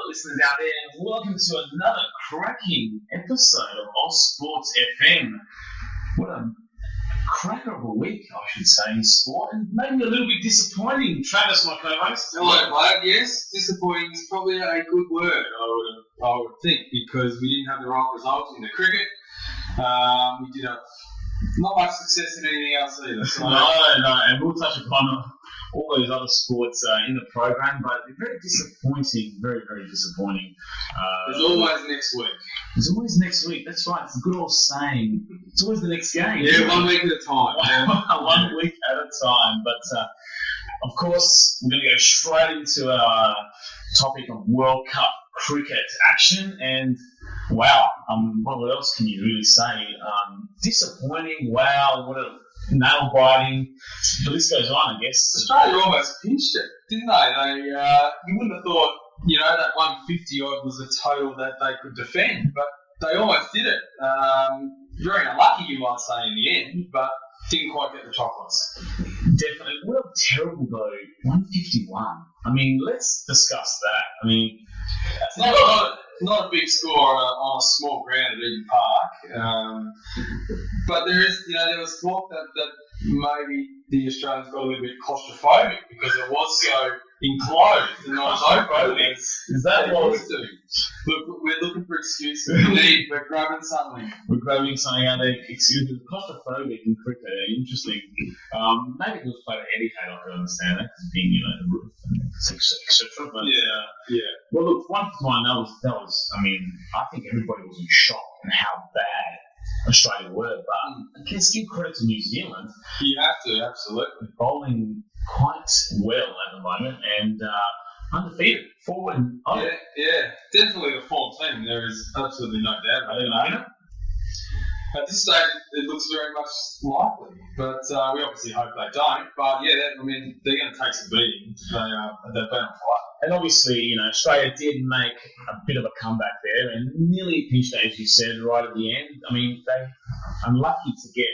listeners out there, and welcome to another cracking episode of Ozsports FM. What a cracker of a week, I should say, in sport, and maybe a little bit disappointing. Travis, my co-host. Hello, Vlad. Yes, disappointing is probably a good word, I would think, because we didn't have the right result in the cricket. We did have not much success in anything else either. So. No, and we'll touch upon all those other sports in the program, but very disappointing, very, very disappointing. There's always next week. There's always next week, that's right. It's a good old saying. It's always the next game. Yeah, 1 week at a time. 1 week at a time. But, of course, we're going to go straight into our topic of World Cup cricket action, and wow, what else can you really say? Disappointing, wow, what a nail-biting. The list goes on, I guess. Australia almost pinched it, didn't they? You wouldn't have thought, that 150-odd was the total that they could defend, but they almost did it. Very unlucky, you might say, in the end, but didn't quite get the chocolates. Definitely. What a terrible, though, 151. I mean, let's discuss that. I mean, it's not a big score on a small ground at Eden Park, but there was talk that maybe the Australians got a little bit claustrophobic because it was so enclosed and not open. Is that what we're doing? Look, we're looking for excuses. We're grabbing something. We're grabbing something out there. Excuses. Claustrophobic in cricket. Interesting. Maybe it was played at Eddie Hay. I can understand that because being, the roof and etc. But yeah. Well, look, 151. That was. I mean, I think everybody was in shock and how bad Australia were. But let's give credit to New Zealand. You have to, absolutely. Bowling quite well at the moment and undefeated, forward and over. Yeah, definitely the form team. There is absolutely no doubt about it. At this stage, it looks very much likely, but we obviously hope they don't. But yeah, they're going to take some beating. They've been on fire. And obviously, Australia did make a bit of a comeback there and nearly pinched it, as you said, right at the end. I mean, they unlucky to get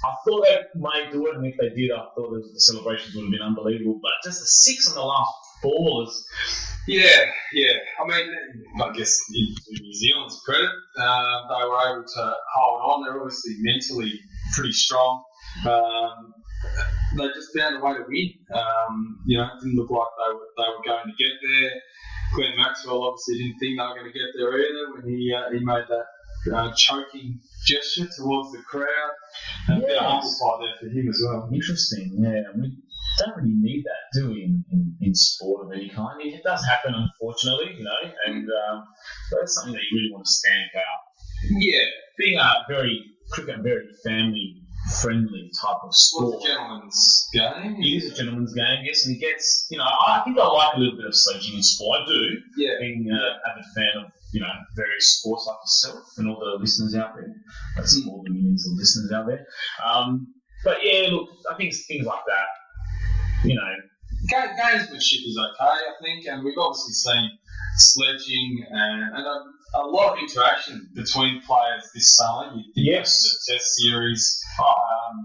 I thought they might do it, and if they did, I thought the celebrations would have been unbelievable. But just the 6 on the last ball is... Yeah. I mean, I guess in New Zealand's credit, they were able to hold on. They're obviously mentally pretty strong. They just found a way to win. It didn't look like they were going to get there. Glenn Maxwell obviously didn't think they were going to get there either when he made that choking gesture towards the crowd. And a bit of humble pie there for him as well. Interesting, yeah. We don't really need that, do we, in sport of any kind? It does happen, unfortunately, and but it's something that you really want to stand out. Yeah. Being a very family-friendly type of sport. It's a gentleman's game. It is a gentleman's game, yes, and it gets, I think I like a little bit of sledging in sport. I do. Yeah. Being an avid fan of, various sports like yourself and all the listeners out there. That's all the millions of listeners out there. But yeah, look, I think things like that, Gamesmanship is okay, I think, and we've obviously seen sledging and a lot of interaction between players this summer. You think yes. The Test series,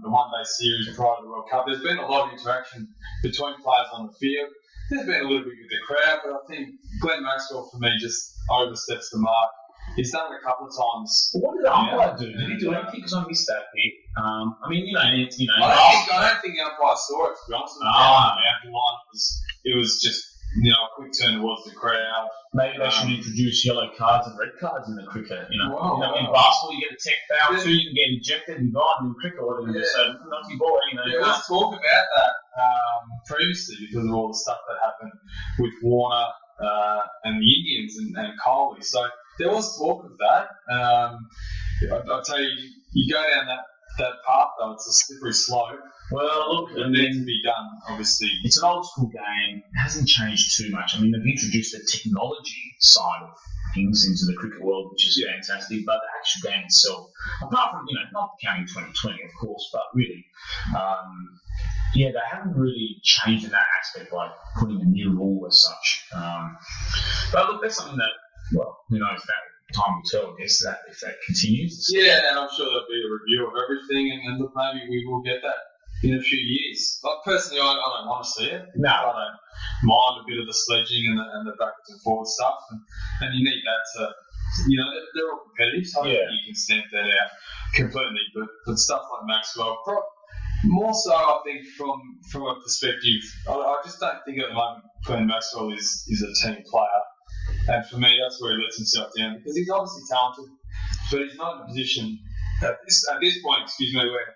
the one-day series prior to the World Cup. There's been a lot of interaction between players on the field. There's been a little bit with the crowd, but I think Glenn Maxwell, for me, just oversteps the mark. He's done it a couple of times. Well, what did the umpire do? Did he do anything? Because I missed that bit. I don't think the umpire saw it, to be honest with you. It was just, a quick turn towards the crowd. Maybe they should introduce yellow cards and red cards in the cricket. In basketball, you get a tech foul too, you can get ejected and gone. In cricket, what are they so not your ball, let's talk about that previously because of all the stuff that happened with Warner and the Indians and Kohli. So there was talk of that. I'll tell you, you go down that path though, it's a slippery slope. Well, look, it needs to be done, obviously. It's an old school game. It hasn't changed too much. I mean, they've introduced the technology side of things into the cricket world, which is fantastic, but the actual game itself, apart from, not counting 2020, of course, but really, they haven't really changed in that aspect by putting a new rule as such. But look, that's something that, who knows, that time will tell, I guess, that if that continues. Yeah, and I'm sure there'll be a review of everything, and look, maybe we will get that in a few years. Like personally, I don't want to see it. No. I don't mind a bit of the sledging and the backwards and forward stuff, and you need that to, they're all competitive, so I don't think you can stamp that out completely. But stuff like Maxwell, more so I think from a perspective, I just don't think at the moment Glenn Maxwell is a team player, and for me that's where he lets himself down, because he's obviously talented, but he's not in a position at this point, where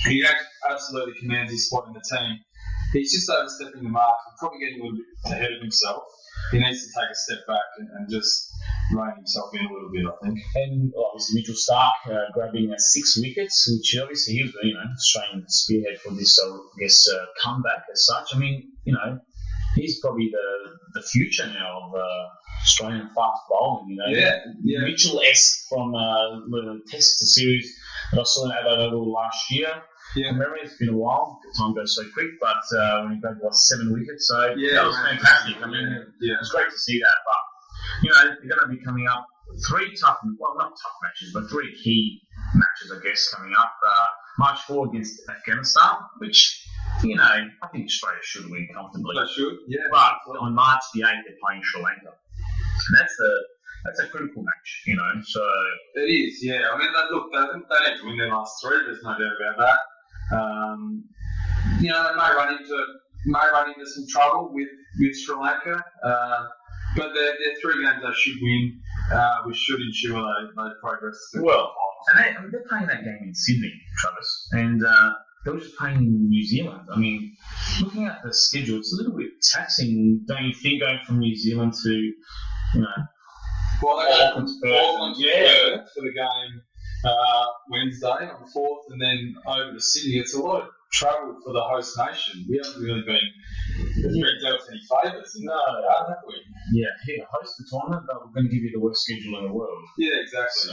he absolutely commands his spot in the team. He's just overstepping the mark and probably getting a little bit ahead of himself. He needs to take a step back and just rein himself in a little bit, I think. And obviously Mitchell Stark grabbing 6 wickets, which obviously he was, Australian spearhead for this, comeback as such. I mean, he's probably the future now of Australian fast bowling. Mitchell-esque from the Test series that I saw in Adelaide Oval last year. Yeah. From memory, it's been a while. Time goes so quick, but when he grabbed 7 wickets, so that was fantastic. I mean, it was great to see that. But they're going to be coming up 3 not tough matches, but 3 key matches, I guess, coming up. March 4 against Afghanistan, which I think Australia should win comfortably. They should, yeah. But on March the 8th, they're playing Sri Lanka. And that's a critical match, so... It is, yeah. I mean, look, they need to win their last 3, there's no doubt about that. They may run into some trouble with Sri Lanka, but they're 3 games they should win, which should ensure they progress. Well, and they're playing that game in Sydney, Travis, and they were just playing in New Zealand. I mean, looking at the schedule, it's a little bit taxing, don't you think, going from New Zealand to, Well, they go from Auckland to Perth for the game Wednesday on the 4th, and then over to Sydney. It's a lot of travel for the host nation. We haven't really been dealt any favours in that, have we? Yeah, here, host the tournament, but we're going to give you the worst schedule in the world. Yeah, exactly.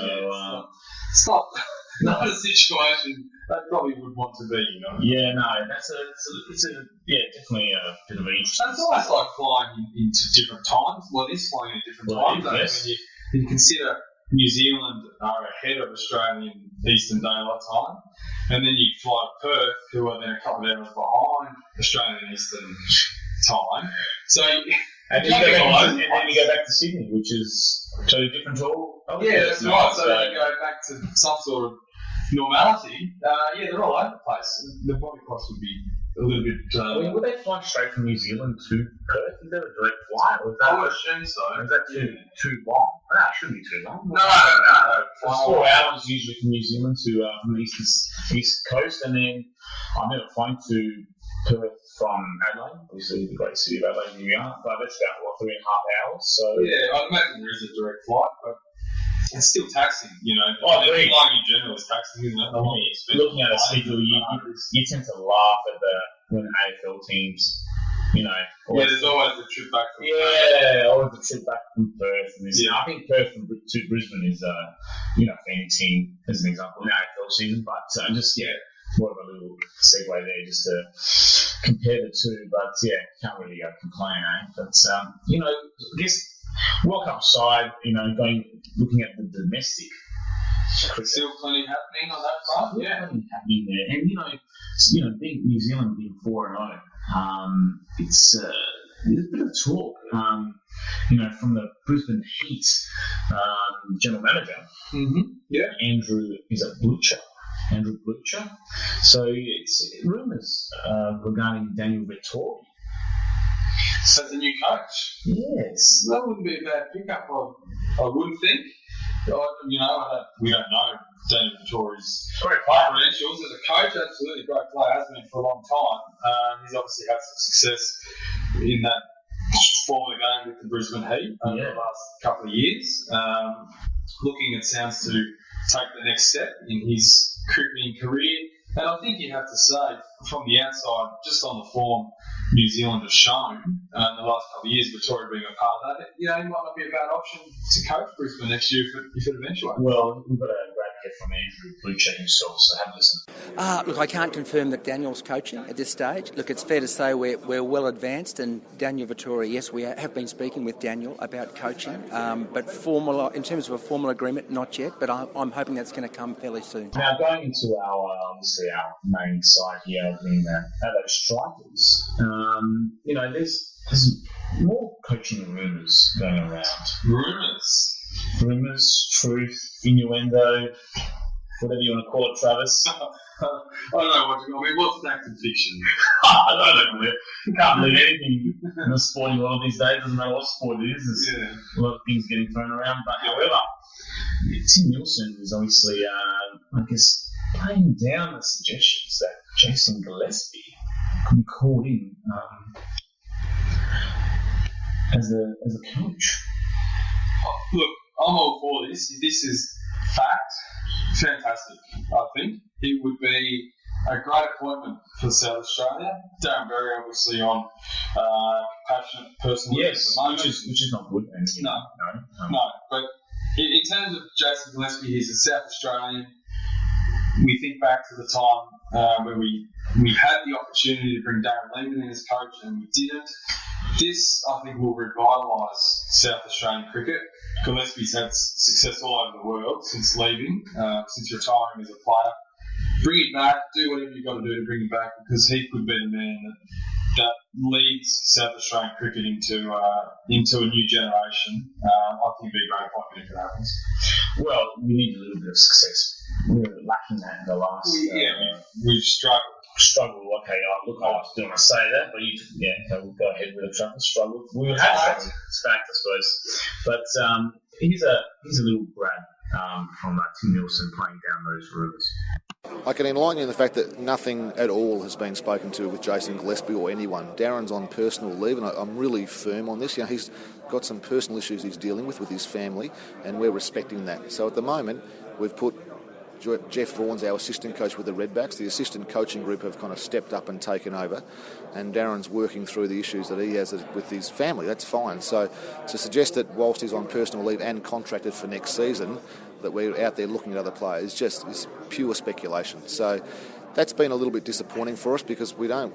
So, it's not a situation they probably would want to be, Yeah, no, it's definitely a bit of an interesting. And it's almost like flying into different times. Well, it is flying at different time zones. Yes. When you consider New Zealand are ahead of Australian Eastern Daylight Time, and then you fly to Perth, who are then a couple of hours behind Australian Eastern Time. So, and then you go back to Sydney, which is totally different to all. Yeah, that's right. So then you go back to some sort of normality. They're all over the place. The body cost would be a little bit. Would they fly straight from New Zealand to Perth? Is there a direct flight? Or is that I would assume so. Is that too long? No, it shouldn't be too long. No. It's 4 hours usually from New Zealand to from the east coast, and then I've never flown to Perth from Adelaide, obviously the great city of Adelaide, New York, but that's about 3.5 hours. So I'd imagine there is a direct flight, but it's still taxing, I agree. Flying in general is taxing, isn't it? Looking at a schedule, you tend to laugh at when AFL teams, there's always the trip back from Perth. Always the trip back from Perth. And I think Perth to Brisbane is, fanny team as an example in the AFL season, but more of a little segue there just to compare the two, but can't really complain, But I guess World Cup side, looking at the domestic cricket, still plenty happening on that front. Plenty happening there, and being New Zealand being 4-0, it's there's a bit of talk, from the Brisbane Heat general manager, Andrew Blucher. So it's rumours regarding Daniel Vettori. So the new coach? Yes. That wouldn't be a bad pickup, I wouldn't think. We don't know Daniel Vettori's credentials as a coach. Absolutely great player, has been for a long time. He's obviously had some success in that form of the game with the Brisbane Heat over the last couple of years. Looking, it sounds, to take the next step in his cricketing career. And I think you have to say, from the outside, just on the form New Zealand has shown in the last couple of years, Victoria being a part of that, he might not be a bad option to coach Brisbane next year if it eventuates. Well, we've got a great here from Andrew Blucher himself, so have a listen. Look, I can't confirm that Daniel's coaching at this stage. Look, it's fair to say we're well advanced, and Daniel Vittori, yes, we have been speaking with Daniel about coaching, but in terms of a formal agreement, not yet, but I'm hoping that's going to come fairly soon. Now, going into our main side here, being those strikers, there's more coaching rumours going around. Rumours, truth, innuendo, whatever you want to call it, Travis. I don't know what's fact and fiction? I don't believe. You can't believe anything in the sporting world these days. Doesn't matter what sport it is. There's a lot of things getting thrown around. But however, Tim Nielsen is obviously, playing down the suggestions that Jason Gillespie could be called in as a coach. Look, I'm all for this. If this is fact, fantastic. I think it would be a great appointment for South Australia. Darren Berry obviously on passionate personal yes, at the moment. which is not good. No. But in terms of Jason Gillespie, he's a South Australian. We think back to the time where we had the opportunity to bring Darren Lehman in as coach and we didn't. This, I think, will revitalise South Australian cricket. Gillespie's had success all over the world since leaving, since retiring as a player. Bring it back, do whatever you've got to do to bring it back, because he could be the man that leads South Australian cricket into a new generation. I think it'd be a great appointment if it happens. Well, we need a little bit of success. We were lacking that in the last. We've struggled. Okay, I don't want to say that, but we'll go ahead with the Travis struggle. We would have struggled. It's fact, I suppose. But here's a little grab from Tim Nielsen playing down those rumours. I can enlighten you in the fact that nothing at all has been spoken to with Jason Gillespie or anyone. Darren's on personal leave, and I'm really firm on this. He's got some personal issues he's dealing with his family, and we're respecting that. So at the moment, we've put Jeff Vaughan's our assistant coach with the Redbacks. The assistant coaching group have kind of stepped up and taken over, and Darren's working through the issues that he has with his family. That's fine. So to suggest that whilst he's on personal leave and contracted for next season, that we're out there looking at other players is pure speculation. So that's been a little bit disappointing for us, because we're not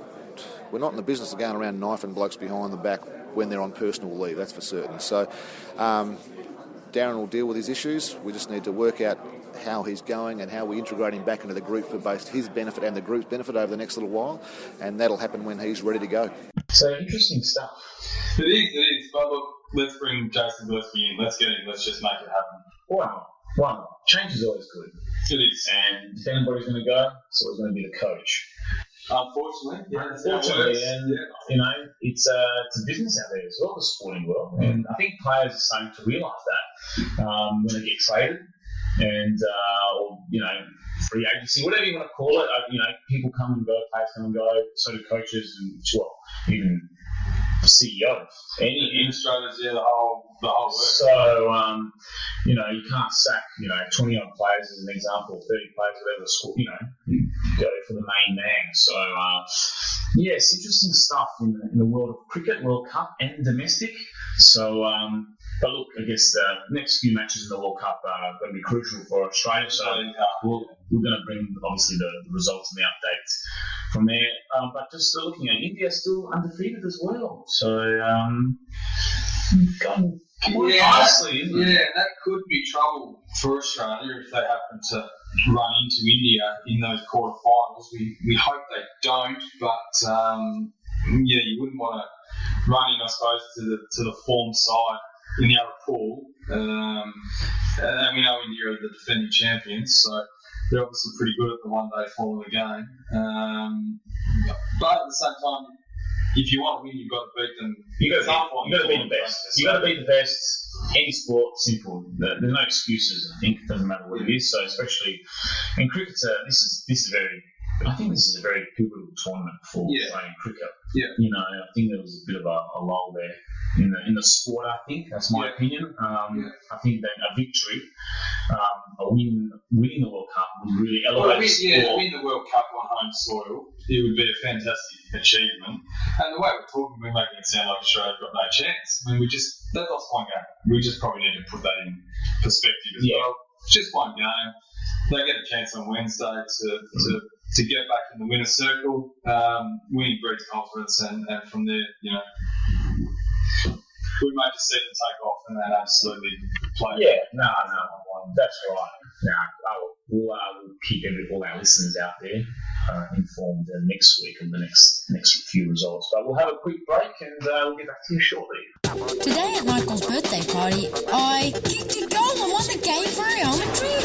in the business of going around knifing blokes behind the back when they're on personal leave, that's for certain. So Darren will deal with his issues. We just need to work out how he's going and how we integrate him back into the group for both his benefit and the group's benefit over the next little while, and that'll happen when he's ready to go. So interesting stuff. It is. But look, let's bring Jason Gillespie in. Let's get him. Let's just make it happen. Why not? Change is always good. It is. And if anybody's going to go, it's always going to be the coach. Unfortunately, it's a business out there as well, the sporting world, and I think players are starting to realise that when they get traded, and free agency, whatever you want to call it. People come and go, players come and go, so do coaches, and even CEOs. Any Australians, the whole work. So you can't sack 20 odd players as an example, 30 players, whatever the score. You go for the main man. So yes, interesting stuff in the world of cricket, World Cup and domestic. So but look, I guess the next few matches in the World Cup are going to be crucial for Australia. So we're going to bring obviously the results and the updates from there. But just looking at India, still undefeated as well. So going nicely, isn't it? Yeah, that could be trouble for Australia if they happen to run into India in those quarterfinals. We hope they don't, but you wouldn't want to run in, I suppose, to the form side in the other pool. And we know India are the defending champions, so they're obviously pretty good at the one-day form of the game. But at the same time, if you want to win, you've got to beat them. You've got to be the best. You've got to be the best. Any sport, simple. There's no excuses. I think it doesn't matter what it is. So especially in cricket, this is a very pivotal tournament for Australian cricket. Yeah. I think there was a bit of a lull there in the sport. I think that's my opinion. I think that a victory, winning the World Cup would really elevate the sport. Win the World Cup on home soil, it would be a fantastic achievement. And the way we're talking, we're making it sound like Australia's got no chance. I mean, they lost one game. We just probably need to put that in perspective as well. It's just one game. they get a chance on Wednesday to get back in the winner's circle. Winning breeds confidence, and from there, we may just see them take off and then absolutely play. Yeah, no, that's right. We'll keep all our listeners out there informed next week of the next few results. But we'll have a quick break and we'll get back to you shortly. Today at Michael's birthday party, I kicked a goal and won the game for Real Madrid.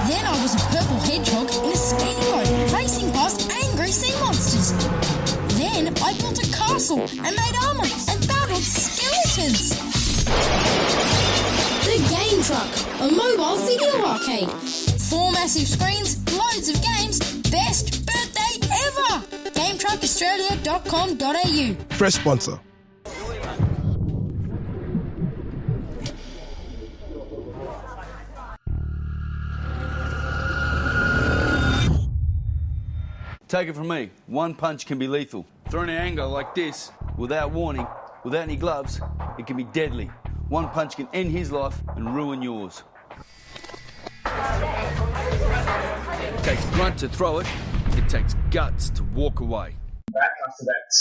Then I was a purple hedgehog in a speedboat racing past angry sea monsters. Then I built a castle and made armour and battled skeletons. The Game Truck, a mobile video arcade. 4 massive screens, loads of games, best birthday ever! GameTruckAustralia.com.au. Fresh sponsor. Take it from me, one punch can be lethal. Thrown in anger like this, without warning, without any gloves, it can be deadly. One punch can end his life and ruin yours. It takes grunt to throw it, it takes guts to walk away. Back after that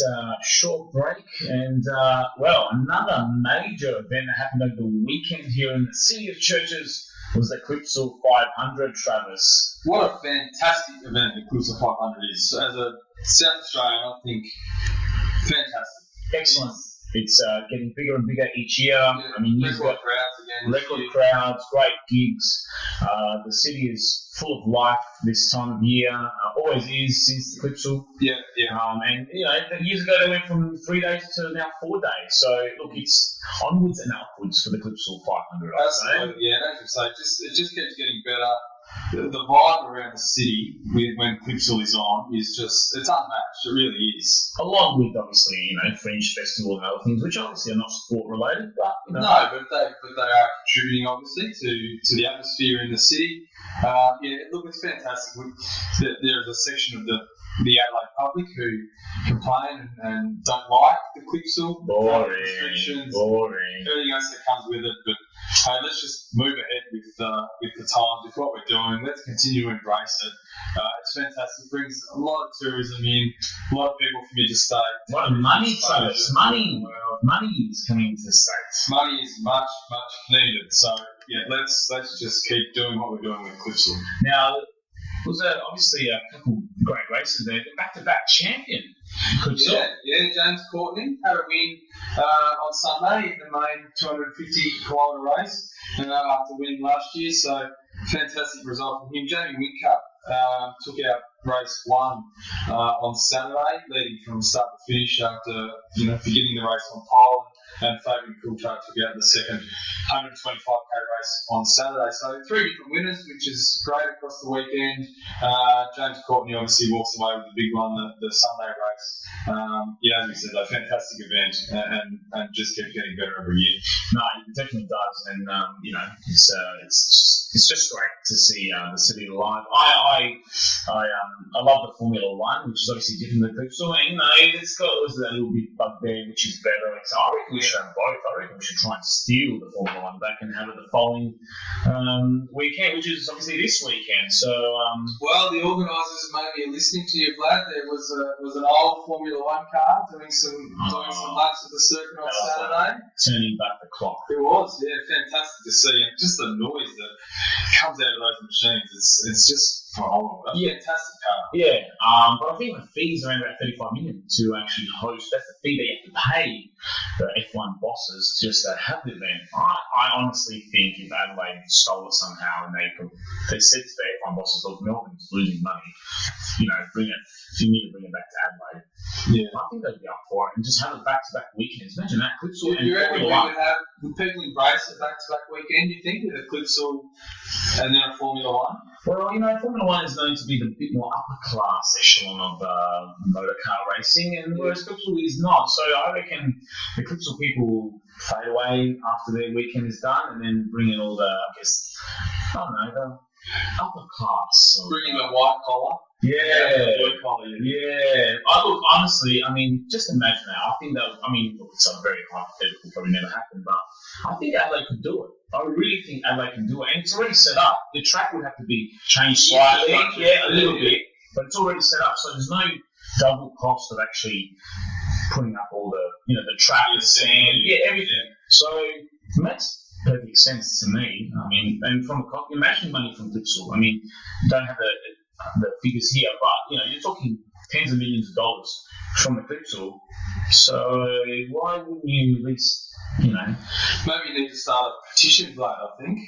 short break, and another major event that happened over the weekend here in the City of Churches was the Clipsal 500, Travis. What a fantastic event the Clipsal 500 is. As a South Australian, I think fantastic. Excellent. It's getting bigger and bigger each year. Yeah, I mean, record crowds again. Record crowds, great gigs. The city is full of life this time of year. Always is since the Clipsal. Yeah. And years ago they went from 3 days to now 4 days. So look, it's onwards and upwards for the Clipsal 500. Absolutely. Yeah, as you say, it just keeps getting better. The vibe around the city when Clipsal is on is just, it's unmatched. It really is. Along with obviously, Fringe Festival and other things, which obviously are not sport related, but No, but they are contributing obviously to the atmosphere in the city. Look, it's fantastic. There's a section of the Adelaide public who complain and don't like the Clipsal. Boring. Everything else that comes with it, but hey, let's just move ahead with the times, with what we're doing. Let's continue to embrace it. It's fantastic. It brings a lot of tourism in, a lot of people from interstate. A lot of money, Travis. Money is coming into the States. Money is much, much needed. So, let's just keep doing what we're doing with Clipsal. Now, was obviously a couple great races there. The back-to-back champion, Clipsal. Yeah, James Courtney had a win on Sunday in the main 250-kilometre race after winning last year. So, fantastic result from him. Jamie Whincup took out race 1 on Saturday, leading from start to finish after beginning the race on pole. And Fabian Coulthard took out the second 125k race on Saturday. So 3 different winners, which is great across the weekend. James Courtney obviously walks away with the big one, the Sunday race. As we said, a fantastic event and just keeps getting better every year. No, it definitely does, and it's just great to see the city alive. I love the Formula One, which is obviously different than the Clipsal, and it's got that little bit bugbear, which is better. So I reckon we should have both. I reckon we should try and steal the Formula One back and have it the following weekend, which is obviously this weekend. So well, the organisers maybe are listening to you, Vlad. There was an old Formula One car doing some laps at the circuit on Saturday. Turning back the clock. It was, fantastic to see, and just the noise that comes out of those machines. It's just phenomenal. That's a fantastic car. Yeah, but I think the fees are around about 35 million to actually host. That's the fee that you have to pay the F1 bosses just to have the event. I honestly think if Adelaide stole it somehow and they said to the F1 bosses, look, Melbourne's losing money, bring it. You need to bring it back to Adelaide. Yeah, I think they'd be up for it and just have it back-to-back weekends. Imagine that, Clipsal. You reckon would people embrace a back-to-back weekend, you think, with a Clipsal and then a Formula One? Well, Formula One is known to be the bit more upper-class echelon of motor car racing, and whereas Clipsal is not. So I reckon the Clipsal people will fade away after their weekend is done and then bring in all the upper class. Bring in the white collar. Yeah. Blue collar. Yeah. Honestly, just imagine that. I think that, look, it's a very hypothetical, probably never happen, but I think Adelaide could do it. I really think Adelaide can do it, and it's already set up. The track would have to be changed slightly, a little bit, but it's already set up, so there's no double cost of actually putting up all the, the track, the sand, everything. So it makes perfect sense to me. I mean, and from imagine money from Clipsal. I mean, you don't have the figures here, but you're talking tens of millions of dollars from the Clipsal. So why wouldn't you at least, Maybe you need to start a petition, Vlad, I think.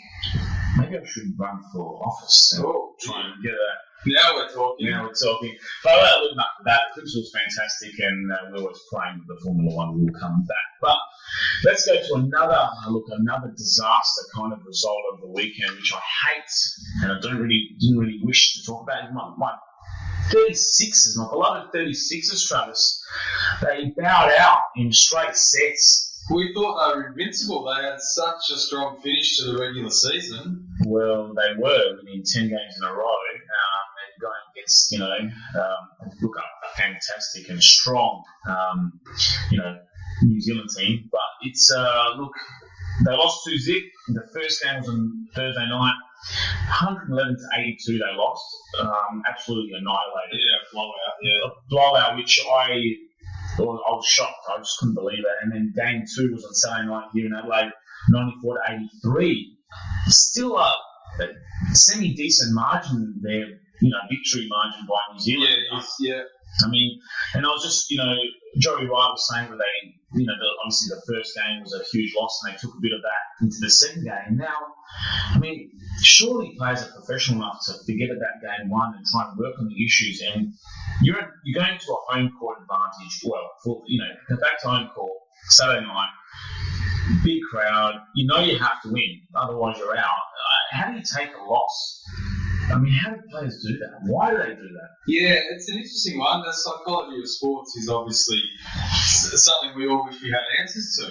Maybe I should run for office and try and get that. Now we're talking. But looking up for that, Clipsal's fantastic, and we're always praying that the Formula One will come back. But let's go to another disaster kind of result of the weekend, which I hate, and I didn't really wish to talk about. My 36ers, my beloved 36ers, Travis, they bowed out in straight sets. We thought they were invincible. They had such a strong finish to the regular season. Well, they were winning 10 games in a row, and going against, look up a fantastic and strong, New Zealand team. But it's they lost 2-0. The first game was on Thursday night. 111 to 82 they lost. Absolutely annihilated. Yeah, blowout. Yeah, a blowout, which I was shocked. I just couldn't believe it. And then game 2 was on Saturday night here in Adelaide, 94 to 83. Still a semi-decent margin there, victory margin by New Zealand. Yeah. I mean, and I was just, Joey Wright was saying that they, obviously the first game was a huge loss, and they took a bit of that into the second game. Now, I mean, surely players are professional enough to forget about game 1 and try and work on the issues. And you're going to a home court advantage. Well, go back to home court Saturday night, big crowd. You have to win, otherwise you're out. How do you take a loss? I mean, how do players do that? Why do they do that? Yeah, it's an interesting one. The psychology of sports is obviously something we all wish we had answers to.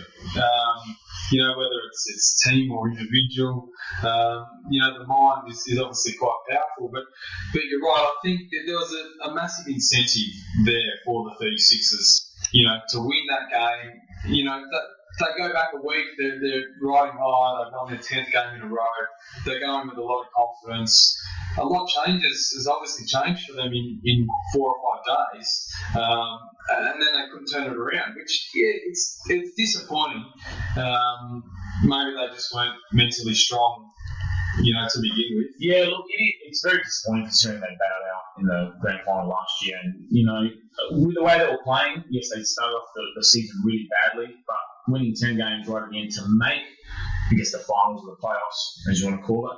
Whether it's team or individual, the mind is obviously quite powerful. But you're right. I think there was a massive incentive there for the 36ers, to win that game. They go back a week, they're riding high, they've won their 10th game in a row, they're going with a lot of confidence. A lot has obviously changed for them in 4 or 5 days, and then they couldn't turn it around, which, it's disappointing. Maybe they just weren't mentally strong, to begin with. Yeah, look, it's very disappointing considering they bowed out in the grand final last year, and, with the way they were playing, yes, they started off the season really badly, but winning 10 games right at the end to make, I guess, the finals or the playoffs, as you want to call it.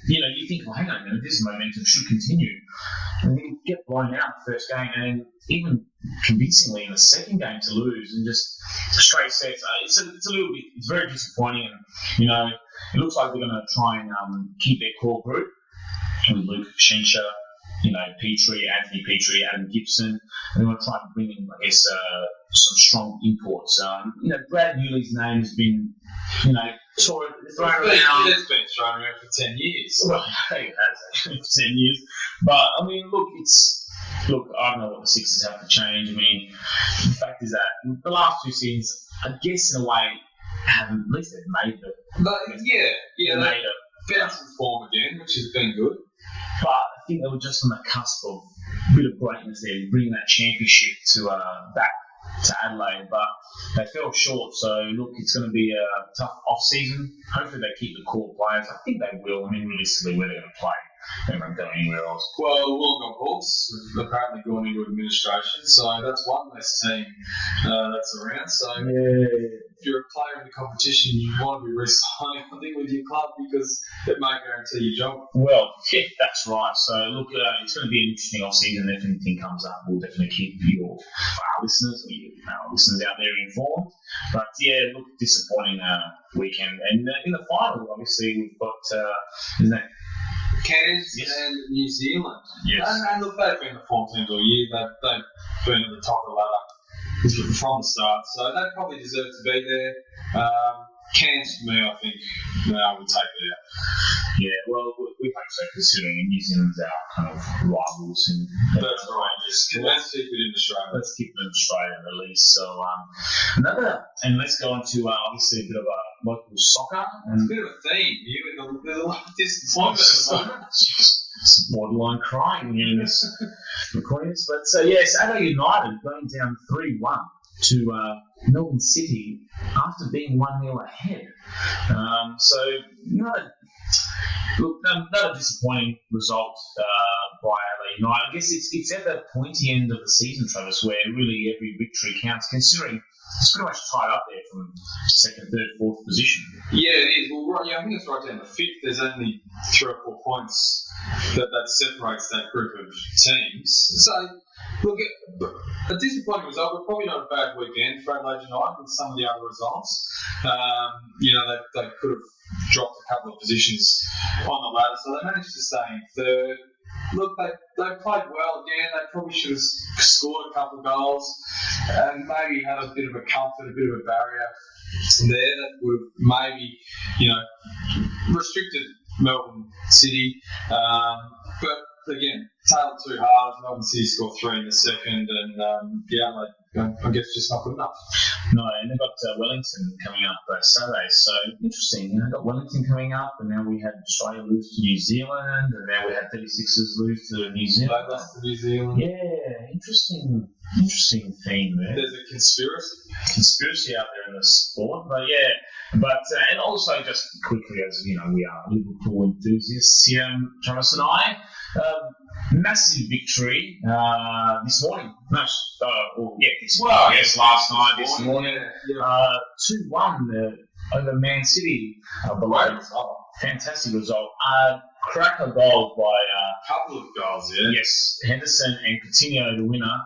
You think, well, hang on a minute, this momentum should continue. And then you get blown out in the first game, and even convincingly in the second game to lose, and just straight sets. It's a little bit, it's very disappointing. And, it looks like they're going to try and keep their core group with Luke Schenscher, Anthony Petrie, Adam Gibson, and they want to try and bring in, I guess, some strong imports. Brad Newley's name has been, sort of thrown around. It's been thrown around for 10 years. Well, it has actually for 10 years. But, I mean, I don't know what the Sixers have to change. I mean, the fact is that the last 2 seasons, I guess in a way, at least they've made it. They found some form again, which has been good. But I think they were just on the cusp of a bit of greatness there, bringing that championship back to Adelaide, but they fell short. So, look, it's going to be a tough off-season. Hopefully they keep the core players. I think they will. I mean, realistically, where they're going to play, they won't go anywhere else. Well, the Wollongong Hawks have apparently gone into administration, so that's one less team that's around. So, if you're a player in the competition, you want to be re-signing, I think, with your club because it may guarantee your job. Well, yeah, that's right. So, look, it's going to be an interesting off-season. If anything comes up, we'll definitely keep our listeners out there informed. But, yeah, look, disappointing weekend. And in the final, obviously, we've got, isn't it? Cairns and New Zealand. Yes. And look, they've been the form teams all year. They've been at the top of the ladder from the start, so they probably deserve to be there. Cairns, for me, I think, will take it out. Yeah, well, we hope so, considering New Zealand's our kind of rivals. That's right. Let's keep it in Australia. Let's keep it in Australia, at least. So, and let's go on to, obviously, a bit of a local soccer. And It's a bit of a theme here with a lot of disappointment at the moment. It's borderline crying here in this Queens. But yes, Adelaide United going down 3-1 to Melbourne City after being 1-0 ahead. Another disappointing result by Adelaide United. I guess it's at the pointy end of the season, Travis, where really every victory counts, considering it's pretty much tied up there from second, third, fourth position. Yeah, it is. Well, right, I think it's right down the fifth. There's only 3 or 4 points that separates that group of teams. So, look, a disappointing result, but probably not a bad weekend for Adelaide United with some of the other results. They could have dropped a couple of positions on the ladder, so they managed to stay in third. Look, they played well again. They probably should have scored a couple of goals and maybe had a bit of a comfort, a bit of a barrier there that would have maybe, restricted Melbourne City. But again, tailed 2 halves. Melbourne City scored 3 in the second, and I guess just not good enough. No, and they've got Wellington coming up Saturday. So interesting. They've got Wellington coming up, and now we had Australia lose to New Zealand, and now we had 36ers lose to New Zealand. They lost to New Zealand. Yeah, interesting theme there. There's a conspiracy out there in the sport, and also just quickly, as you know, we are Liverpool enthusiasts here, Travis and I. Massive victory this morning. Last night, this morning. 2-1 over Man City. Fantastic result. Cracker goal by couple of goals, yeah. Yes, Henderson and Coutinho, the winner.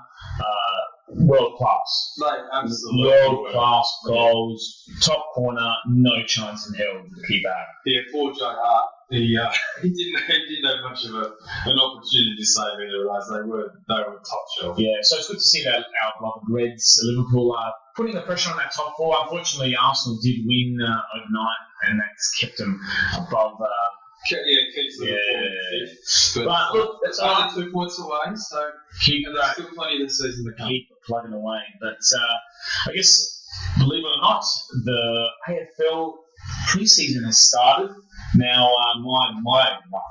World class. Absolutely. World class goals. Top corner, no chance in hell to keep out. Yeah, poor Joe Hart. He didn't have much of an opportunity to save either of those. They were top shelf. Yeah, so it's good to see that our beloved Reds, Liverpool, putting the pressure on that top 4. Unfortunately, Arsenal did win overnight, and that's kept them above. Keeps them fifth. But look, that's only 2 points away, so there's still plenty of the season to come. Keep plugging away. But I guess, believe it or not, the AFL pre-season has started. Now, my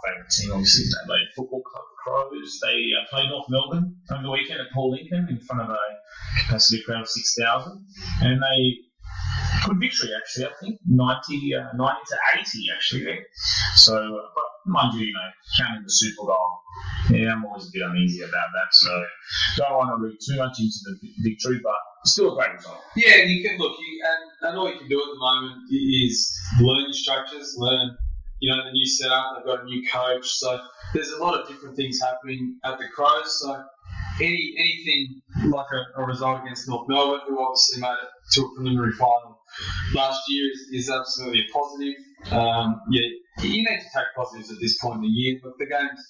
favourite team, obviously, is Adelaide Football Club, the Crows. They played North Melbourne over the weekend at Paul Lincoln in front of a capacity crowd of 6,000. And they good victory, actually, I think. 90 to 80, actually, there. So, but mind you, counting the Super Bowl, I'm always a bit uneasy about that. So, don't want to read too much into the victory, but still a great result. Yeah, you can look, and all you can do at the moment is learn your structures, learn, the new setup. They've got a new coach, so there's a lot of different things happening at the Crows. So anything like a result against North Melbourne, who obviously made it to a preliminary final last year, is absolutely a positive. You need to take positives at this point in the year. But the games,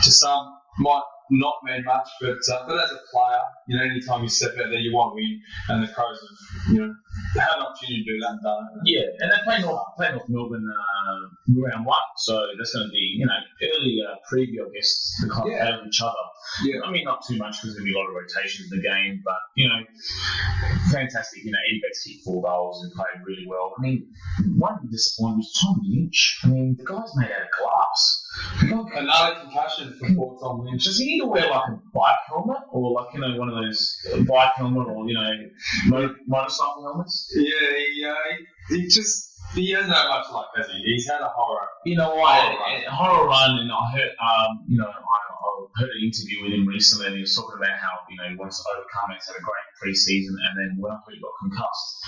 to some, might not mean much, but as a player, anytime you step out there, you want to win, and the Crows have, had an opportunity to do that and done it. Yeah, and they play North Melbourne round 1, so that's going to be, early preview, I guess, the club play with each other. Yeah. I mean, not too much because there'll be a lot of rotations in the game, but, fantastic. Eddie Betts kicked 4 goals and played really well. I mean, one disappointment was Tom Lynch. I mean, the guy's made out of glass. Another concussion for poor Tom Lynch. Does he need to wear like a bike helmet or like one of those bike helmet or motorcycle helmets? Yeah, he hasn't had much luck, has he? He's had a horror. Horror run, and I heard I heard an interview with him recently, and he was talking about how he wants to overcome it. He's had a great pre-season, and then when I heard he got concussed,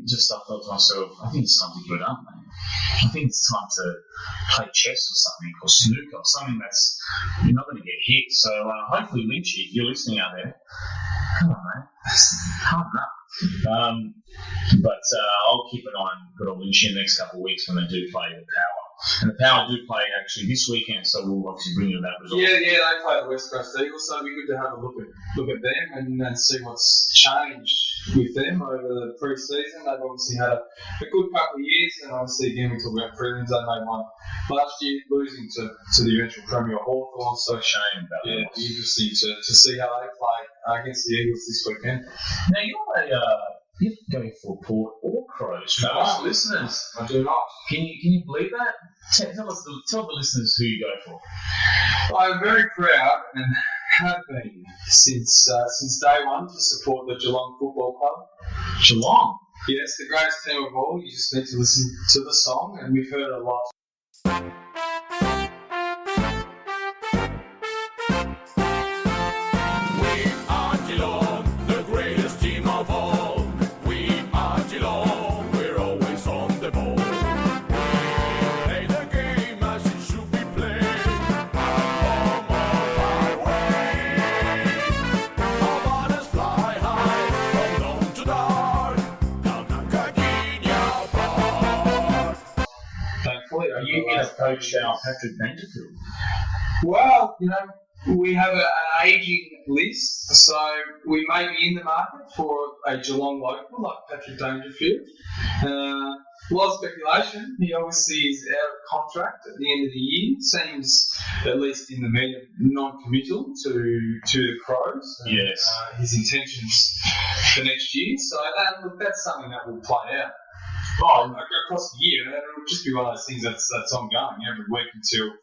I thought to myself, I think it's time to give it up, mate. I think it's time to play chess or something, or snooker, or something that's you're not going to get hit. So hopefully, Lynchy, if you're listening out there, come on, mate, harden up. But I'll keep an eye on good old Lynchy in the next couple of weeks when they do play the Power. And the Power do play actually this weekend, so we'll obviously bring you that result. Yeah, they play the West Coast Eagles, so it'll be good to have a look at them and see what's changed with them over the pre-season. They've obviously had a good couple of years, and obviously again we talk about prelims. They made one last year, losing to the eventual Premier Hawthorn. So shame about that. Yeah, it'll be interesting to see how they play against the Eagles this weekend. Now you're going for Port or Crows, Travis. Listeners, I do not. Can you believe that? Tell the listeners who you go for. I'm very proud and have been since day one to support the Geelong Football Club. Geelong? Yes, the greatest team of all. You just need to listen to the song, and we've heard it a lot. Are you going to coach our Patrick Dangerfield? Well, we have an ageing list, so we may be in the market for a Geelong local like Patrick Dangerfield. A lot of speculation. He obviously is out of contract at the end of the year. Seems, at least in the media, non-committal to the Crows. Yes. His intentions for next year. So that's something that will play out. Across the year, it'll just be one of those things that's ongoing every week until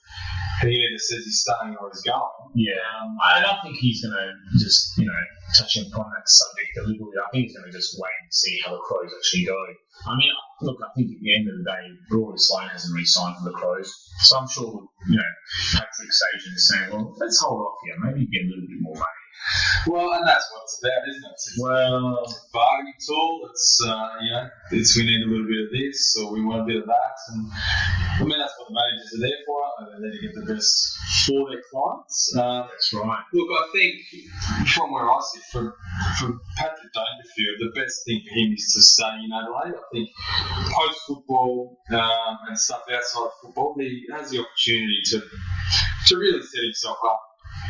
he either says he's staying or he's going. Yeah, I don't think he's going to just, touch upon that subject deliberately. I think he's going to just wait and see how the Crows actually go. I mean, look, I think at the end of the day, Rory Sloane hasn't re-signed for the Crows, so I'm sure, Patrick's agent is saying, well, let's hold off here, maybe get a little bit more money. Well, and that's what it's about, isn't it? It's a bargaining tool. It's we need a little bit of this, or we want a bit of that, and I mean that's what the managers are there for. They're there to get the best for their clients. That's right. Look, I think from where I sit, for Patrick Dangerfield, the best thing for him is to stay in Adelaide. I think post football and stuff outside of football, he has the opportunity to really set himself up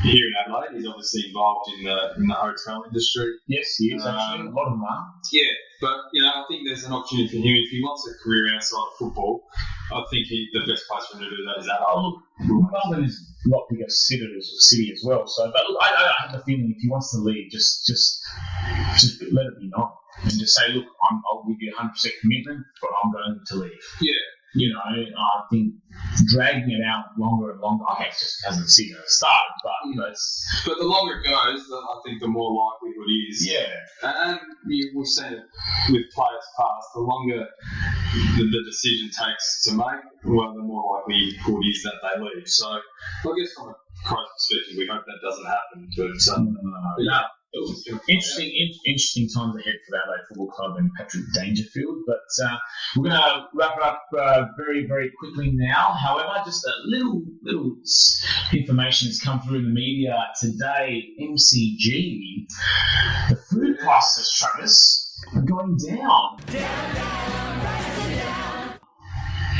here in Adelaide. He's obviously involved in the hotel industry. Yes, he is actually. A lot of money. Yeah, but I think there's an opportunity for him if he wants a career outside of football. I think the best place for him to do that is Adelaide. Look, Melbourne is a lot bigger city as well. So, but look, I have the feeling if he wants to leave, just let it be known and just say, look, I'll give you 100% commitment, but I'm going to leave. Yeah. I think dragging it out longer and longer. Okay, it just hasn't seen it started, but But the longer it goes, I think the more likelihood is. Yeah. And we've seen it with players past. The longer the decision takes to make, well, the more likelihood is that they leave. So I guess from a Crows perspective, we hope that doesn't happen. But Interesting times ahead for the Adelaide Football Club and Patrick Dangerfield. But we're going to wrap it up very, very quickly now. However, just a little information has come through in the media today. MCG, the food prices, Travis, are going down.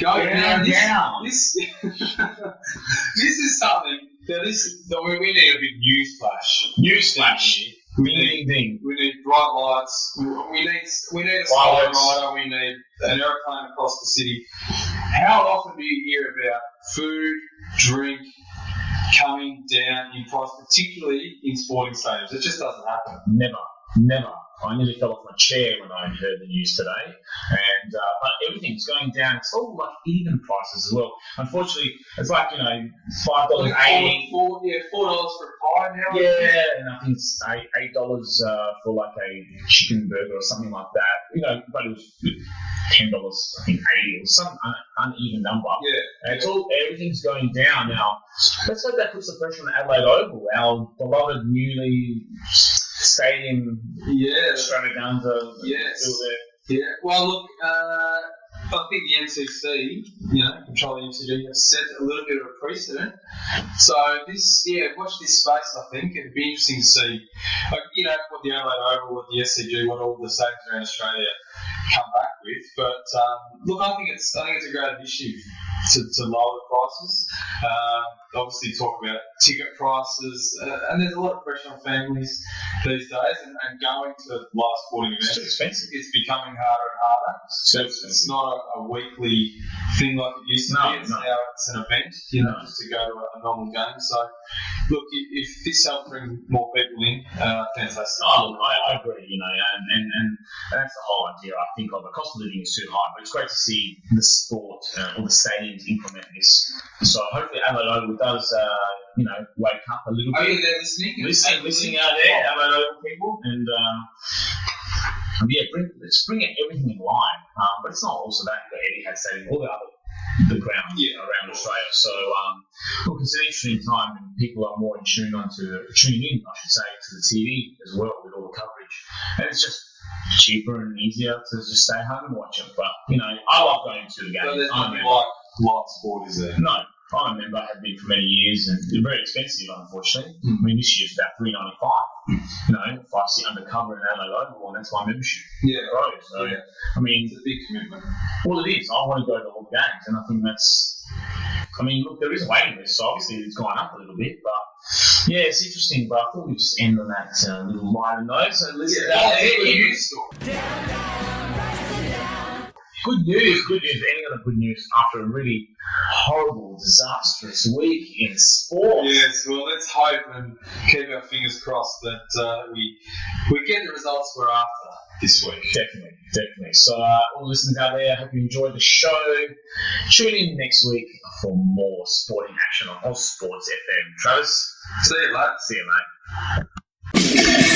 Down. This is something that we need a big news flash. We need bright lights. We need a slide rider. We need an aeroplane across the city. How often do you hear about food, drink coming down in price, particularly in sporting stadiums? It just doesn't happen. Never. I nearly fell off my chair when I heard the news today. And but everything's going down. It's all like even prices as well. Unfortunately, it's like, $5.80. $4 for a pie now. Yeah, and I think it's $8 for like a chicken burger or something like that. But it was $10, I think $80 or some uneven number. Yeah. And everything's going down now. Let's hope that puts the pressure on Adelaide Oval, our beloved newly stadium. Yeah, extravaganza. Yes. Still there. Yeah. Well, look, I think the NCC, controlling MCG, have set a little bit of a precedent. So watch this space. I think it'd be interesting to see, what the Adelaide Oval, what the SCG, what all the stadiums around Australia come back with. But look, I think it's a great initiative to lower the prices. obviously talk about ticket prices, and there's a lot of pressure on families these days, and going to live sporting events. It's too expensive. It's becoming harder and harder. So it's not a weekly thing like it used to be. It's now it's an event, just to go to a normal game. So, look, if this helps bring more people in, fantastic. Oh, look, I agree, and that's the whole idea, I think, of the cost of living is too high, but it's great to see the sport or the stadiums implement this. So hopefully Adelaide Oval does, wake up a little bit. Oh, yeah, they're listening. Listening out there, Adelaide Oval people, and let's bring everything in line. But it's not also that the Etihad Stadium, all the grounds around Australia. So, look, it's an interesting time, and people are more tuning in, to the TV as well with all the coverage, and it's just cheaper and easier to just stay home and watch it. But I love going to the games. So there's nothing like live sport, is there? No. I'm a member, have been for many years, and they're very expensive, unfortunately. I mean, this year's about $3.95. If I sit undercover in Adelaide Oval, and that's my membership. Yeah. Right. So, I mean, it's a big commitment. Well, it is. I want to go to all the games, and I think look, there is a waiting list, so obviously it's gone up a little bit, but yeah, it's interesting. But I thought we'd just end on that little lighter note. So listen, Good news. Ending on the good news after a really horrible, disastrous week in sport. Yes, well, let's hope and keep our fingers crossed that we get the results we're after this week. Definitely. So, all the listeners out there, I hope you enjoyed the show. Tune in next week for more sporting action on Ozsports FM. Travis? See you, mate. See you, mate.